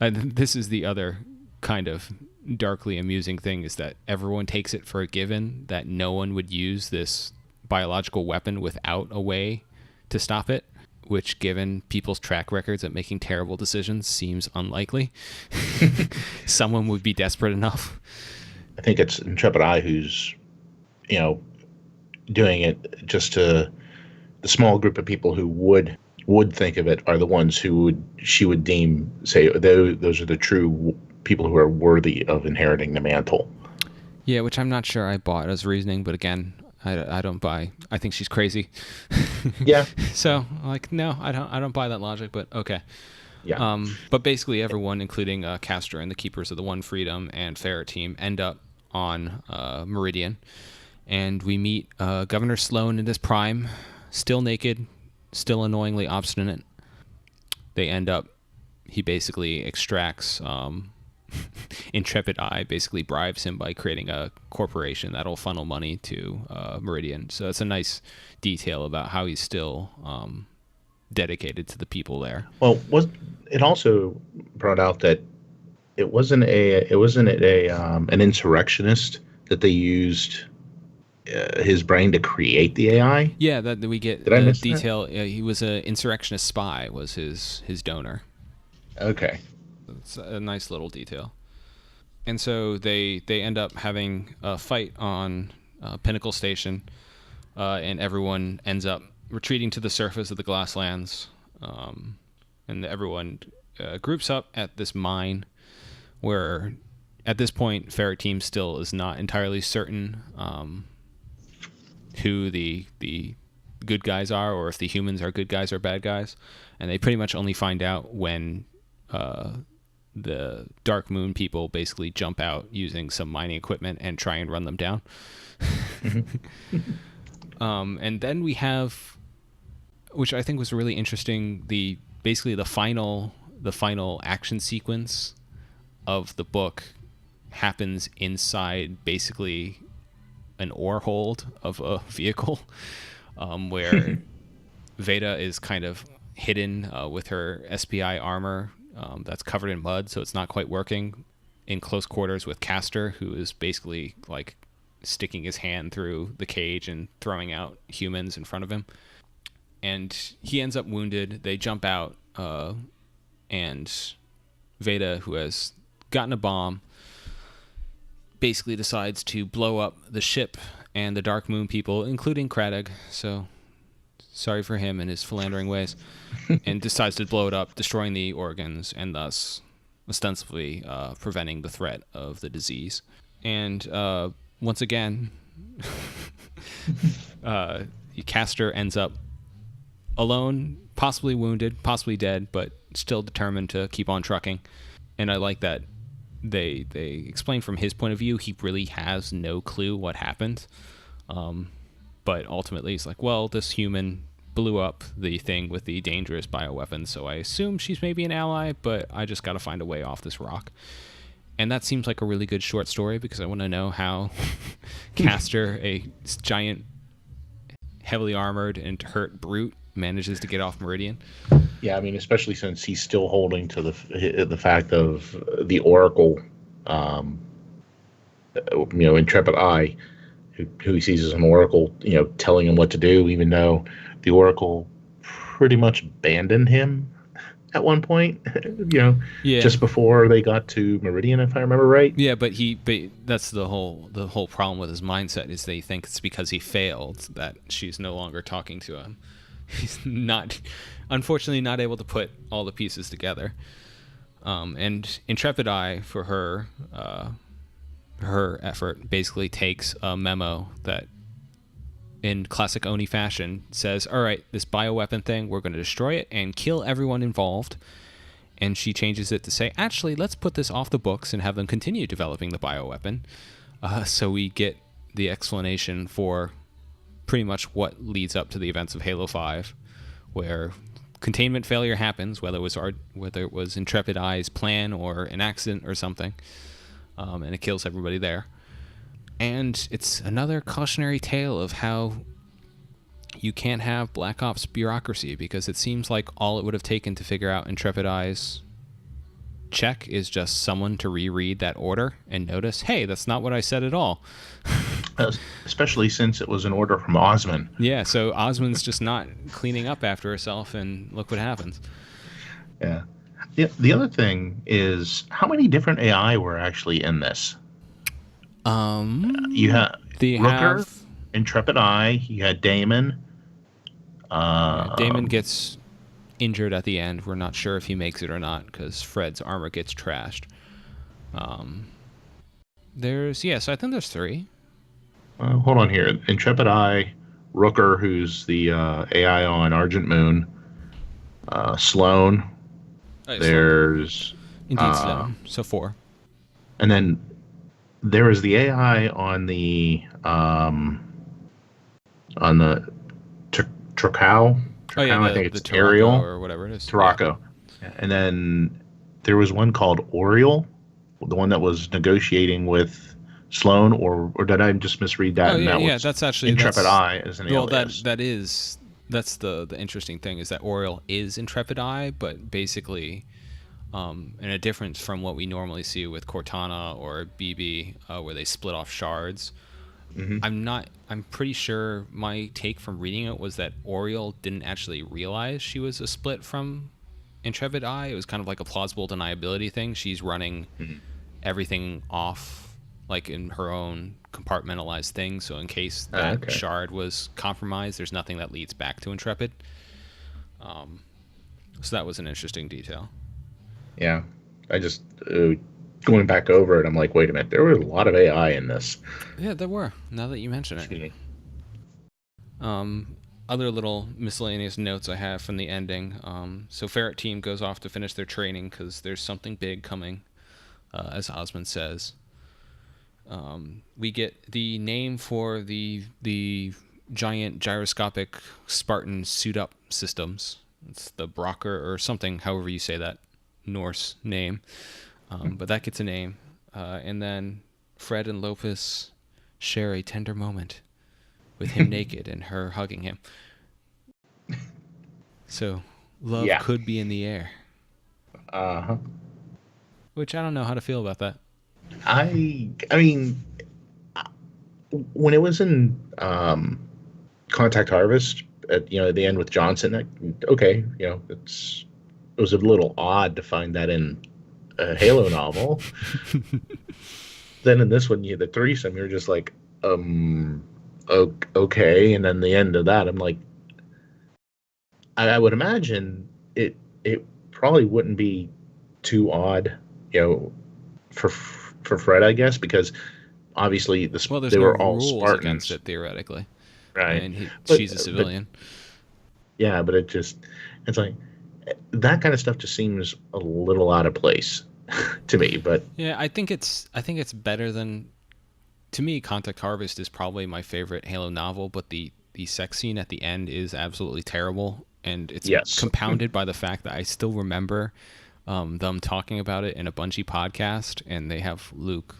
and this is the other kind of darkly amusing thing, is that everyone takes it for a given that no one would use this biological weapon without a way to stop it, which, given people's track records at making terrible decisions, seems unlikely. Someone would be desperate enough. I think it's Intrepid Eye who's, doing it just to the small group of people who would think of it are the ones she would deem, say, those are the true people who are worthy of inheriting the mantle. Yeah, which I'm not sure I bought as reasoning, but again, I don't buy. I think she's crazy. Yeah. So, no, I don't buy that logic, but okay. Yeah. But basically everyone, including Castor and the Keepers of the One Freedom and Ferret team, end up on Meridian. And we meet Governor Sloan in his prime, still naked, still annoyingly obstinate. He basically extracts Intrepid Eye basically bribes him by creating a corporation that'll funnel money to Meridian. So it's a nice detail about how he's still dedicated to the people there. Well, it also brought out that it wasn't an insurrectionist that they used his brain to create the AI. Yeah, that we get Did I the miss detail. He was an insurrectionist spy. Was his donor. Okay. It's a nice little detail. And so they end up having a fight on Pinnacle Station, and everyone ends up retreating to the surface of the Glasslands, and everyone groups up at this mine, where at this point Ferret Team still is not entirely certain who the good guys are, or if the humans are good guys or bad guys, and they pretty much only find out when the Dark Moon people basically jump out using some mining equipment and try and run them down. And then we have, which I think was really interesting, basically the final action sequence of the book happens inside basically an ore hold of a vehicle, where Veda is kind of hidden with her SPI armor that's covered in mud, so it's not quite working, in close quarters with Castor, who is basically like sticking his hand through the cage and throwing out humans in front of him. And he ends up wounded. They jump out, and Veda, who has gotten a bomb, basically decides to blow up the ship and the Dark Moon people, including Kradeg. So sorry for him and his philandering ways, and decides to blow it up, destroying the organs and thus ostensibly preventing the threat of the disease. And once again, Castor ends up alone, possibly wounded, possibly dead, but still determined to keep on trucking. And I like that they explain from his point of view, he really has no clue what happened. But ultimately he's like, well, this human blew up the thing with the dangerous bioweapon, so I assume she's maybe an ally, but I just got to find a way off this rock. And that seems like a really good short story, because I want to know how Castor, a giant, heavily armored and hurt brute, manages to get off Meridian. Yeah, I mean, especially since he's still holding to the fact of the Oracle, Intrepid Eye, who he sees as an Oracle, telling him what to do, even though the Oracle pretty much abandoned him at one point, just before they got to Meridian, if I remember right. Yeah, but that's the whole problem with his mindset, is they think it's because he failed that she's no longer talking to him. He's unfortunately not able to put all the pieces together. And Intrepid Eye, for her effort, basically takes a memo that, in classic Oni fashion, says, all right, this bioweapon thing, we're going to destroy it and kill everyone involved. And she changes it to say, actually, let's put this off the books and have them continue developing the bioweapon. So we get the explanation for pretty much what leads up to the events of Halo 5, where containment failure happens, whether it was Intrepid Eye's plan or an accident or something, and it kills everybody there. And it's another cautionary tale of how you can't have Black Ops bureaucracy, because it seems like all it would have taken to figure out Intrepid Eye's check is just someone to reread that order and notice, hey, that's not what I said at all. Especially since it was an order from Osman. Yeah, so Osman's just not cleaning up after herself, and look what happens. Yeah. The other thing is, how many different AI were actually in this? You had Rooker, Intrepid Eye, you had Damon. Damon gets injured at the end. We're not sure if he makes it or not, because Fred's armor gets trashed. So I think there's 3. Hold on here. Intrepid Eye, Rooker, who's the AI on Argent Moon, Sloan. There's indeed Sloan. So 4. And then there is the AI on the Tracao. I think it's Ariel or whatever it is. Taraco. Yeah. And then there was one called Oriole. the one that was negotiating with Sloane, or did I just misread that? Oh and yeah, that yeah. was That's actually Intrepid Eye as an well, alias. that's the interesting thing is that Oriole is Intrepid Eye, but basically, and a difference from what we normally see with Cortana or BB, where they split off shards. Mm-hmm. I'm pretty sure my take from reading it was that Oriole didn't actually realize she was a split from Intrepid Eye. It was kind of like a plausible deniability thing. She's running everything off like in her own compartmentalized thing, so in case that shard was compromised, there's nothing that leads back to Intrepid. So that was an interesting detail. Yeah, I just going back over it, I'm like, wait a minute, there was a lot of AI in this. Yeah, there were. Now that you mention it. Other little miscellaneous notes I have from the ending. So Ferret team goes off to finish their training because there's something big coming, as Osmond says. We get the name for the giant gyroscopic Spartan suit-up systems. It's the Brocker or something, however you say that Norse name. But that gets a name. And then Fred and Lopus share a tender moment with him naked and her hugging him. So love could be in the air. Uh-huh. Which I don't know how to feel about that. I mean, when it was in Contact Harvest at the end with Johnson, okay, it was a little odd to find that in a Halo novel. Then in this one, the threesome, you're just like, okay, and then the end of that, I'm like, I would imagine it probably wouldn't be too odd, for Fred, I guess, because obviously there's they no were all rules Spartans against it theoretically, right? And she's a civilian. But it's like that kind of stuff just seems a little out of place to me. But yeah, I think it's better than, to me, Contact Harvest is probably my favorite Halo novel, but the sex scene at the end is absolutely terrible, and it's compounded by the fact that I still remember them talking about it in a Bungie podcast, and they have Luke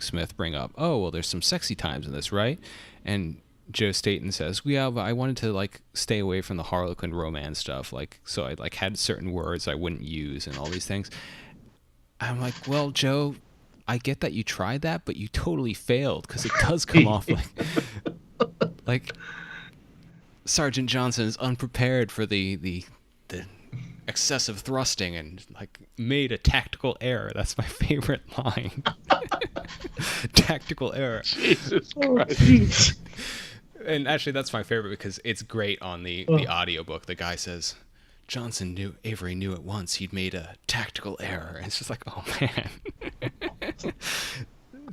Smith bring up, oh well, there's some sexy times in this, right? And Joe Staten says, yeah, but I wanted to stay away from the Harlequin romance stuff, so I had certain words I wouldn't use and all these things. I'm like, well, Joe, I get that you tried that, but you totally failed, because it does come off like Sergeant Johnson is unprepared for the excessive thrusting and made a tactical error. That's my favorite line. Tactical error. Jesus Christ. And actually, that's my favorite because it's great on the audiobook. The guy says, Avery knew at once he'd made a tactical error. And it's just like, oh man.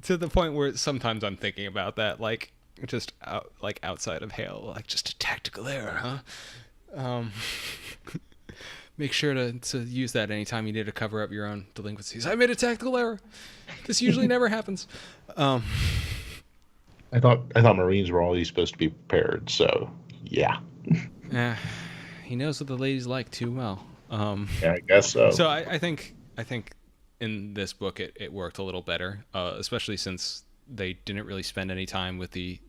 To the point where sometimes I'm thinking about that, just outside of Halo, just a tactical error, huh? Make sure to use that anytime you need to cover up your own delinquencies. I made a tactical error. This usually never happens. I thought Marines were always supposed to be prepared, so yeah. Yeah, he knows what the ladies like too well. Yeah, I guess so. So I think in this book it worked a little better, especially since they didn't really spend any time with the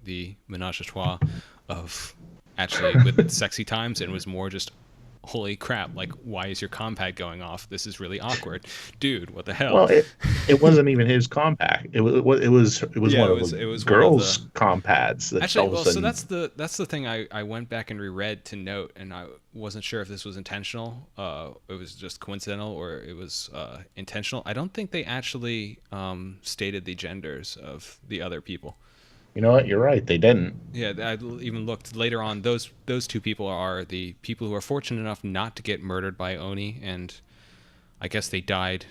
menage a trois of actually with sexy times, and it was more just, holy crap, why is your compad going off? This is really awkward. Dude, what the hell? Well, it wasn't even his compact. It was one of the girls' compads. Actually, so that's the thing I went back and reread to note, and I wasn't sure if this was intentional, it was just coincidental, or it was intentional. I don't think they actually stated the genders of the other people. You know what? You're right. They didn't. Yeah, I even looked later on. Those two people are the people who are fortunate enough not to get murdered by Oni, and I guess they died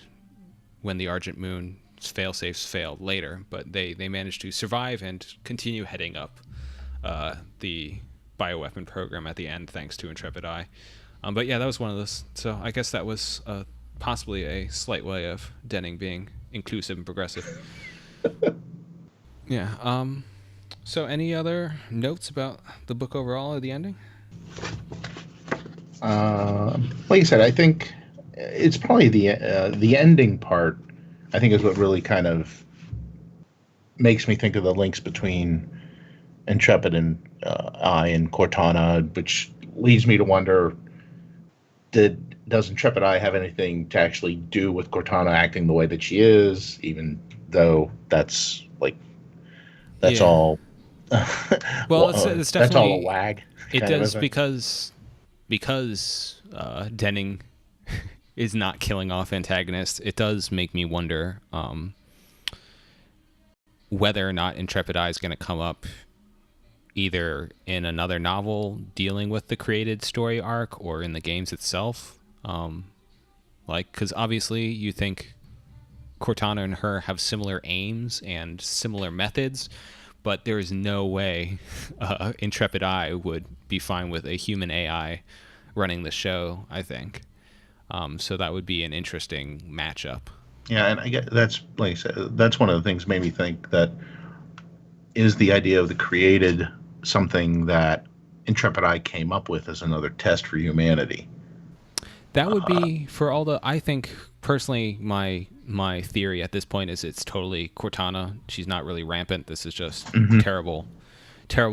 when the Argent Moon's failsafes failed later. But they managed to survive and continue heading up the bioweapon program at the end, thanks to Intrepid Eye. But yeah, that was one of those. So I guess that was possibly a slight way of Denning being inclusive and progressive. Yeah. So any other notes about the book overall or the ending? Like I said, I think it's probably the ending part I think is what really kind of makes me think of the links between Intrepid and I and Cortana, which leads me to wonder, does Intrepid Eye have anything to actually do with Cortana acting the way that she is, even though that's all well, it's definitely, that's all a wag. It does because Denning is not killing off antagonists. It does make me wonder whether or not Intrepid Eye is going to come up either in another novel dealing with the created story arc or in the games itself. Because obviously you think Cortana and her have similar aims and similar methods, but there is no way Intrepid Eye would be fine with a human AI running the show, I think. So that would be an interesting matchup. Yeah, and I get that's, like I said, that's one of the things made me think that is the idea of the created something that Intrepid Eye came up with as another test for humanity. That would be for all the. I think personally, my theory at this point is it's totally Cortana. She's not really rampant. This is just terrible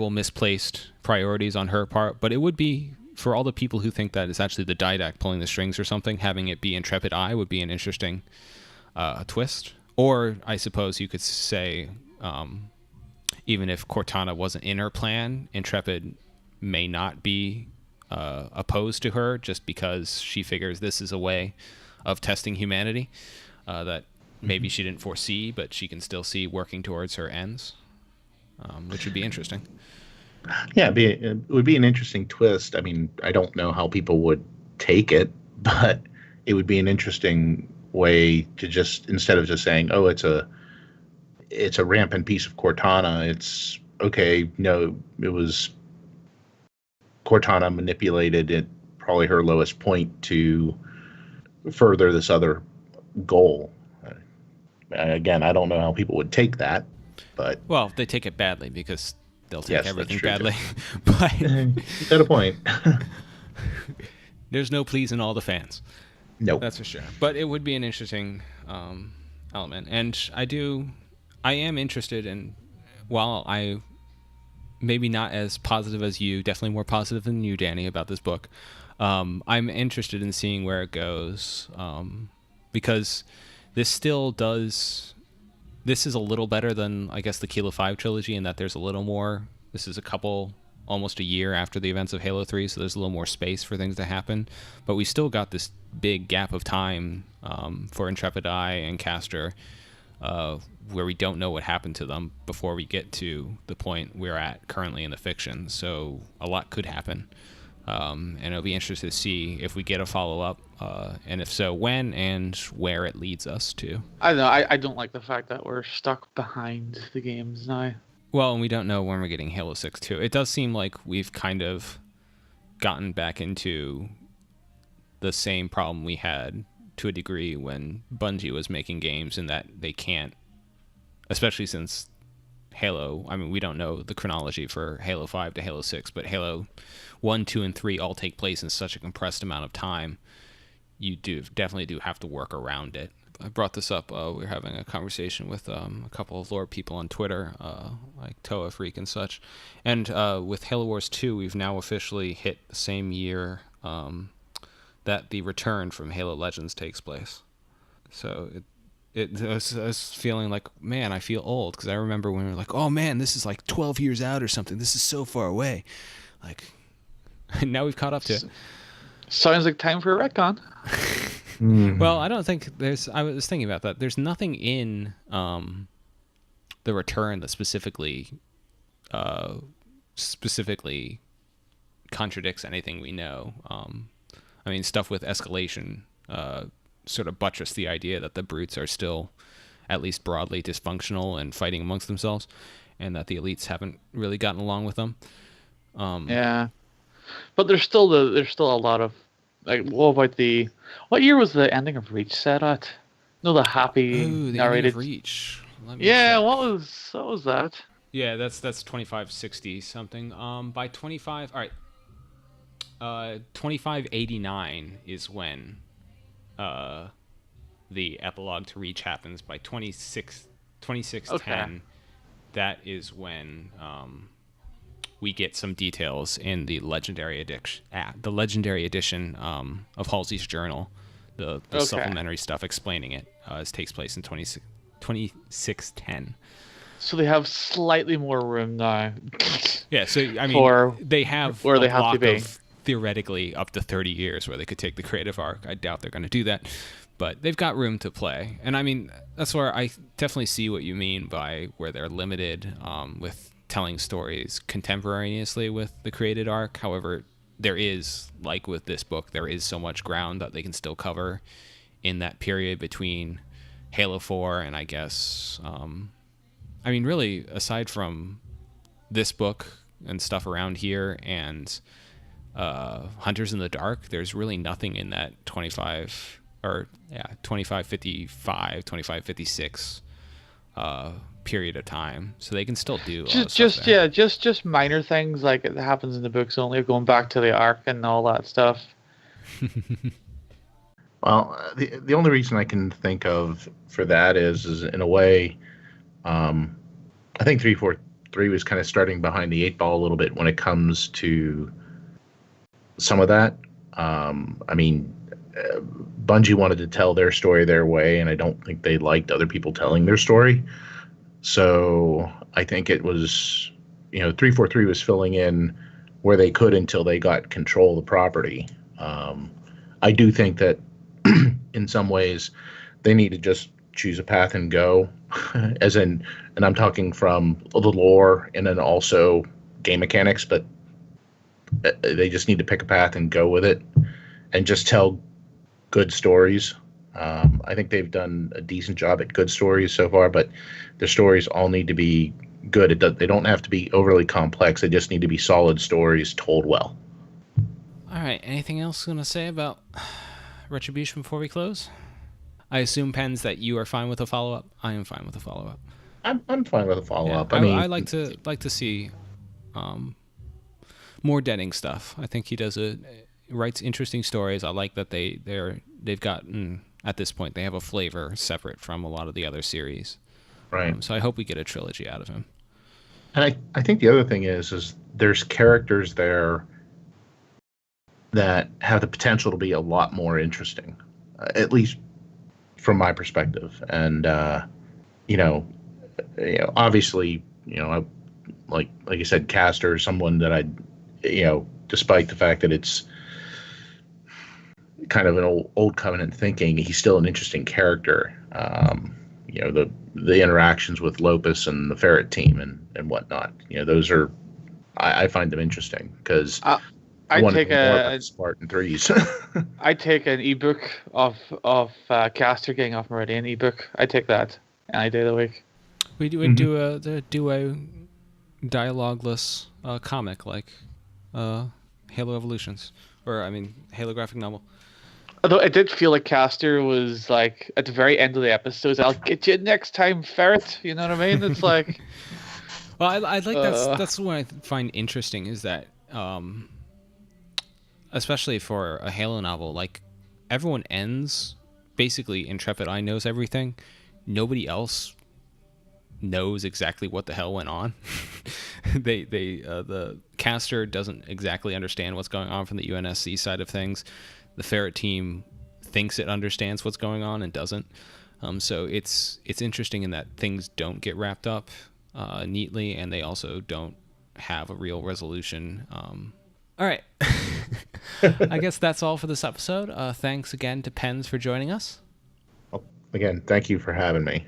misplaced priorities on her part. But it would be for all the people who think that it's actually the Didact pulling the strings or something. Having it be Intrepid Eye would be an interesting twist. Or I suppose you could say, even if Cortana wasn't in her plan, Intrepid may not be opposed to her just because she figures this is a way of testing humanity that maybe she didn't foresee, but she can still see working towards her ends, which would be interesting. Yeah, it would be an interesting twist. I mean, I don't know how people would take it, but it would be an interesting way to just, instead of just saying, oh, it's a rampant piece of Cortana, it's okay, no, it was Cortana manipulated at probably her lowest point to further this other goal. Again, I don't know how people would take that, but well, they take it badly because they'll take everything badly. But you got a point. There's no pleasing all the fans. Nope, that's for sure. But it would be an interesting element, and I am interested in. While I maybe not as positive as you, definitely more positive than you, Danny, about this book. I'm interested in seeing where it goes, because this still does. This is a little better than, I guess, the Kilo 5 trilogy in that there's a little more. This is almost a year after the events of Halo 3, so there's a little more space for things to happen. But we still got this big gap of time for Intrepid Eye and Castor, where we don't know what happened to them before we get to the point we're at currently in the fiction. So a lot could happen. And it'll be interesting to see if we get a follow-up, and if so, when and where it leads us to. I don't know. I don't like the fact that we're stuck behind the games now. Well, and we don't know when we're getting Halo 6 too. It does seem like we've kind of gotten back into the same problem we had to a degree when Bungie was making games, in that they can't, especially since Halo, I mean, we don't know the chronology for Halo 5 to Halo 6, but Halo 1, 2, and 3 all take place in such a compressed amount of time. You definitely do have to work around it. I brought this up. We were having a conversation with a couple of lore people on Twitter, like Toa Freak and such. And with Halo Wars 2, we've now officially hit the same year that the return from Halo Legends takes place. So I was feeling like, man, I feel old, because I remember when we were like, oh man, this is like 12 years out or something. This is so far away. Like, now we've caught up to it. Sounds like time for a retcon. Well, I don't think I was thinking about that. There's nothing in the return that specifically contradicts anything we know. I mean, stuff with escalation sort of buttress the idea that the brutes are still, at least broadly, dysfunctional and fighting amongst themselves, and that the elites haven't really gotten along with them. Yeah, but there's still a lot of, like, what about what year was the ending of Reach set at? No, the happy narrated ending of Reach. Yeah, check. What was that? Yeah, that's 2560 something. By 25, all right. 2589 is when the epilogue to Reach happens by 2610, that is when we get some details in the legendary edition of Halsey's journal, the supplementary stuff explaining it. It takes place in 2610. So they have slightly more room now. Yeah, so I mean, they have where a they have block to be. of theoretically up to 30 years where they could take the creative arc. I doubt they're going to do that, but they've got room to play. And I mean, that's where I definitely see what you mean by where they're limited with telling stories contemporaneously with the created arc. However, there is, like with this book, there is so much ground that they can still cover in that period between Halo 4 and I guess, I mean, really, aside from this book and stuff around here and Hunters in the Dark, there's really nothing in that 2555, 2556 period of time, so they can still do just minor things like it happens in the books only, going back to the arc and all that stuff. Well, the only reason I can think of for that is in a way, I think 343 was kind of starting behind the 8 ball a little bit when it comes to some of that. I mean, Bungie wanted to tell their story their way, and I don't think they liked other people telling their story. So I think it was, 343 was filling in where they could until they got control of the property. I do think that in some ways they need to just choose a path and go, and I'm talking from the lore and then also game mechanics, but they just need to pick a path and go with it and just tell good stories. I think they've done a decent job at good stories so far, but the stories all need to be good. They don't have to be overly complex. They just need to be solid stories told well. All right. Anything else you want to say about Retribution before we close? I assume, Pens, that you are fine with a follow-up. I am fine with a follow-up. I'm fine with a follow-up. Yeah, I like to see more Denning stuff. I think he writes interesting stories. I like that they've gotten, at this point, they have a flavor separate from a lot of the other series. Right. So I hope we get a trilogy out of him. And I think the other thing is there's characters there that have the potential to be a lot more interesting, at least from my perspective. And obviously, like you said, Castor is someone that despite the fact that it's kind of an old Covenant thinking, he's still an interesting character. The interactions with Lopus and the Ferret team and whatnot. Those are, I find them interesting because I want to know more about Spartan 3s. I take an ebook of Castor getting off Meridian ebook. I take that any day of the week. We would do a dialogueless comic like Halo Evolutions, or I mean Halo graphic novel. Although it did feel like Castor was like at the very end of the episodes, "I'll get you next time, Ferret." You know what I mean? It's like, well, I like that's what I find interesting is that, especially for a Halo novel, like everyone ends basically. Intrepid Eye knows everything. Nobody else knows exactly what the hell went on. The Castor doesn't exactly understand what's going on from the UNSC side of things. The Ferret team thinks it understands what's going on and doesn't. So it's interesting in that things don't get wrapped up neatly, and they also don't have a real resolution. All right. I guess that's all for this episode. Thanks again to Pens for joining us. Well, again, thank you for having me.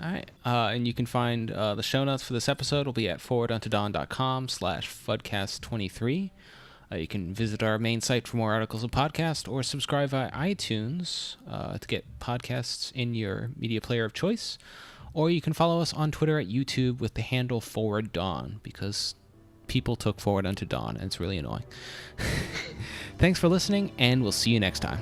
All right. And you can find the show notes for this episode will be at forwarduntodawn.com/FUDcast23. You can visit our main site for more articles and podcasts, or subscribe via iTunes to get podcasts in your media player of choice. Or you can follow us on Twitter at YouTube with the handle Forward Dawn, because people took Forward Unto Dawn, and it's really annoying. Thanks for listening, and we'll see you next time.